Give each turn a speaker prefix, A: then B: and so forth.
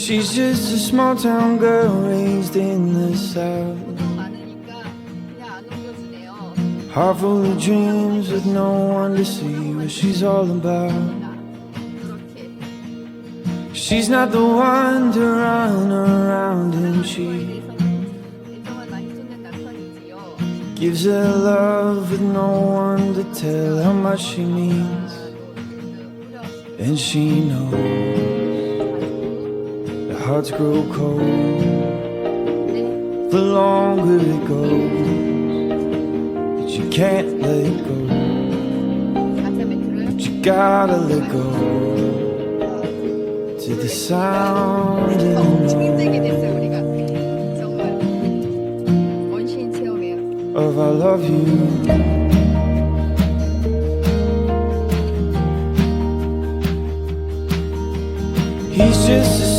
A: She's just a small town girl raised in the south. Heart full of dreams with no one to see what she's all about. She's not the one to run around and she gives her love with no one to tell how much she means. And she knows the hearts grow cold the longer it goes, but you can't let it go, but you gotta let go to the sound in of I love you. He's just a